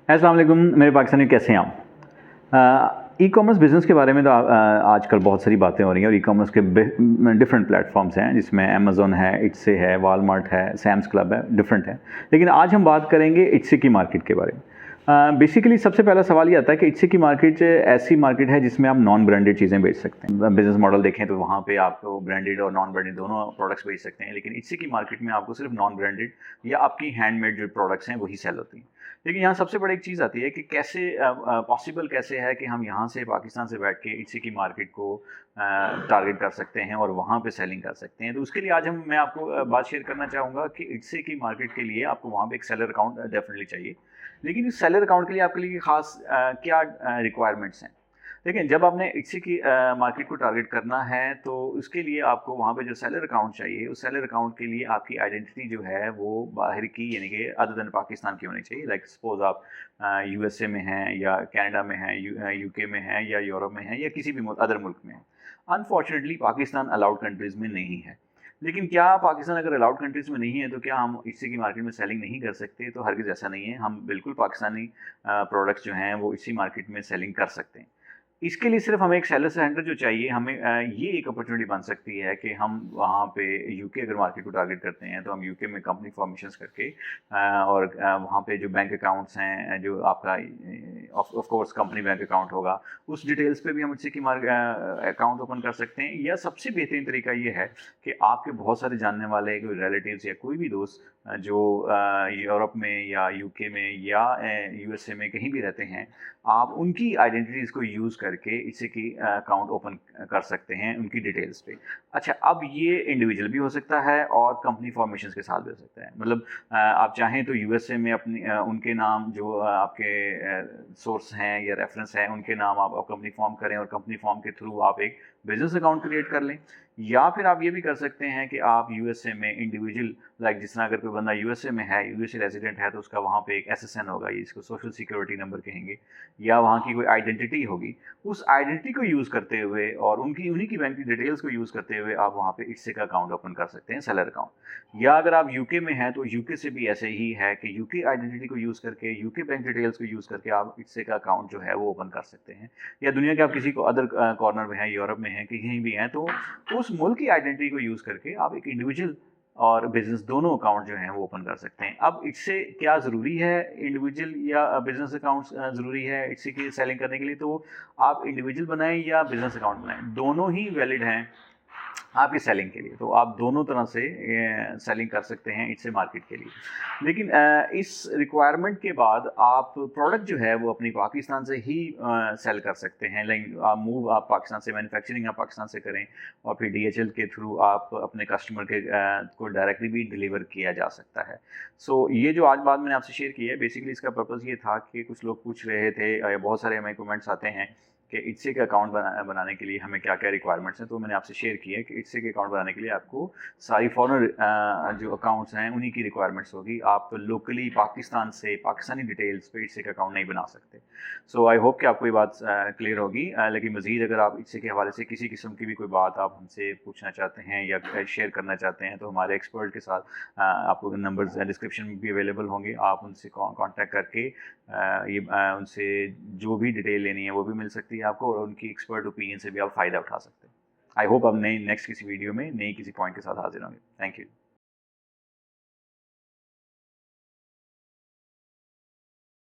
अस्सलाम वालेकुम मेरे पाकिस्तानी, कैसे हैं आप? ई कॉमर्स बिज़नेस के बारे में तो आजकल बहुत सारी बातें हो रही हैं और ई कॉमर्स के डिफरेंट प्लेटफॉर्म्स हैं जिसमें अमेज़न है, इट्से है, वॉलमार्ट है, सैम्स क्लब है, डिफरेंट है। लेकिन आज हम बात करेंगे इट्से की मार्केट के बारे में। बेसिकली सबसे पहला सवाल ये आता है कि इट्से की मार्केट ऐसी मार्केट है जिसमें आप नॉन ब्रांडेड चीज़ें बेच सकते हैं। बिज़नेस मॉडल देखें तो वहाँ पे आपको ब्रांडेड और नॉन ब्रांडेड दोनों प्रोडक्ट्स बेच सकते हैं, लेकिन इट्से की मार्केट में आपको सिर्फ नॉन ब्रांडेड या आपकी हैंडमेड जो प्रोडक्ट्स हैं वही सेल होती हैं। लेकिन यहाँ सबसे बड़ी एक चीज़ आती है कि कैसे पॉसिबल कैसे है कि हम यहाँ से पाकिस्तान से बैठ के इट्से की मार्केट को टारगेट कर सकते हैं और वहाँ पे सेलिंग कर सकते हैं। तो उसके लिए आज मैं आपको बात शेयर करना चाहूँगा कि इट्से की मार्केट के लिए आपको वहाँ पे एक सेलर अकाउंट डेफिनेटली चाहिए। लेकिन इस सेलर अकाउंट के लिए आपके लिए खास क्या रिक्वायरमेंट्स हैं? देखिए, जब आपने इसी की मार्केट को टारगेट करना है तो उसके लिए आपको वहाँ पे जो सेलर अकाउंट चाहिए, उस सेलर अकाउंट के लिए आपकी आइडेंटिटी जो है वो बाहर की, यानी कि अदर देन पाकिस्तान की होनी चाहिए। लाइक सपोज़ आप यूएसए में हैं या कनाडा में हैं, यूके में हैं या यूरोप में हैं या किसी भी अदर मुल्क में हैं। अनफॉर्चुनेटली पाकिस्तान अलाउड कंट्रीज़ में नहीं है। लेकिन क्या पाकिस्तान अगर अलाउड कंट्रीज़ में नहीं है तो क्या हम इसी की मार्केट में सेलिंग नहीं कर सकते? तो हरगिज़ ऐसा नहीं है। हम बिल्कुल पाकिस्तानी प्रोडक्ट्स जो हैं वो इसी मार्केट में सेलिंग कर सकते हैं। इसके लिए सिर्फ हमें एक सेलर सेंटर जो चाहिए, हमें ये एक अपॉर्चुनिटी बन सकती है कि हम वहाँ पे यूके अगर मार्केट को टारगेट करते हैं तो हम यूके में कंपनी फॉर्मेशंस करके और वहाँ पे जो बैंक अकाउंट्स हैं, जो आपका of course company bank account होगा, उस डिटेल्स पे भी हम इससे की अकाउंट ओपन कर सकते हैं। या सबसे बेहतरीन तरीका ये है कि आपके बहुत सारे जानने वाले कोई रिलेटिव्स या कोई भी दोस्त जो यूरोप में या यूके में या यूएसए में कहीं भी रहते हैं, आप उनकी आइडेंटिटीज़ को यूज़ करके इसी की अकाउंट ओपन कर सकते हैं उनकी डिटेल्स पे। अच्छा, अब ये इंडिविजुअल भी हो सकता है और कंपनी फॉर्मेशंस के साथ भी हो सकता है। मतलब आप चाहें तो यूएसए में अपनी उनके नाम जो आपके सोर्स हैं या रेफरेंस हैं, उनके नाम आप कंपनी फॉर्म करें और कंपनी फॉर्म के थ्रू आप एक बिज़नेस अकाउंट क्रिएट कर लें। या फिर आप ये भी कर सकते हैं कि आप यूएसए में इंडिविजुअल, लाइक जिस तरह अगर कोई बंदा यूएसए में है, यूएसए रेजिडेंट है, तो उसका वहाँ पे एक एसएसएन होगा, ये इसको सोशल सिक्योरिटी नंबर कहेंगे, या वहाँ की कोई आइडेंटिटी होगी। उस आइडेंटिटी को यूज़ करते हुए और उन्हीं की बैंक की डिटेल्स को यूज़ करते हुए आप वहाँ पे इट्से का अकाउंट ओपन कर सकते हैं, सेलर अकाउंट। या अगर आप यूके में हैं तो यूके से भी ऐसे ही है कि यूके आइडेंटिटी को यूज़ करके, यूके बैंक डिटेल्स को यूज़ करके आप इट्से का अकाउंट जो है वो ओपन कर सकते हैं। या दुनिया के आप किसी को अदर कॉर्नर में हैं, यूरोप में हैं, कहीं भी हैं, तो उस मुल्क की आइडेंटिटी को यूज़ करके आप एक इंडिविजुअल और बिज़नेस दोनों अकाउंट जो हैं वो ओपन कर सकते हैं। अब इससे क्या ज़रूरी है, इंडिविजुअल या बिज़नेस अकाउंट्स ज़रूरी है इससे की सेलिंग करने के लिए? तो आप इंडिविजुअल बनाएँ या बिज़नेस अकाउंट बनाएँ, दोनों ही वैलिड हैं आपकी सेलिंग के लिए। तो आप दोनों तरह से सेलिंग कर सकते हैं इट्से मार्केट के लिए। लेकिन इस रिक्वायरमेंट के बाद आप प्रोडक्ट जो है वो अपनी पाकिस्तान से ही सेल कर सकते हैं। लाइक आप पाकिस्तान से मैन्युफैक्चरिंग आप पाकिस्तान से करें और फिर डीएचएल के थ्रू आप अपने कस्टमर के को डायरेक्टली भी डिलीवर किया जा सकता है। सो ये जो आज बात मैंने आपसे शेयर की है, बेसिकली इसका पर्पज़ ये था कि कुछ लोग पूछ रहे थे, बहुत सारे हमें कमेंट्स आते हैं कि इट्से के अकाउंट बनाने के लिए हमें क्या-क्या रिक्वायरमेंट्स हैं। तो मैंने आपसे शेयर की है कि इट्से के अकाउंट बनाने के लिए आपको सारी फॉरेन जो अकाउंट्स हैं उन्हीं की रिक्वायरमेंट्स होगी। आप लोकली पाकिस्तान से पाकिस्तानी डिटेल्स पे इट्से का अकाउंट नहीं बना सकते। सो आई होप कि आपको ये बात क्लियर होगी। लेकिन मज़ीद अगर आप इट्से के हवाले से किसी किस्म की भी कोई बात आप हमसे पूछना चाहते हैं या शेयर करना चाहते हैं, तो हमारे एक्सपर्ट के साथ आपको नंबर्स डिस्क्रिप्शन में भी अवेलेबल होंगे। आप उनसे कॉन्टैक्ट करके उनसे जो भी डिटेल लेनी है वो भी मिल सकती है आपको, और उनकी एक्सपर्ट ओपिनियन से भी आप फ़ायदा उठा सकते हैं। आई होप अब नेक्स्ट किसी वीडियो में नई किसी पॉइंट के साथ हाजिर होंगे। Thank you.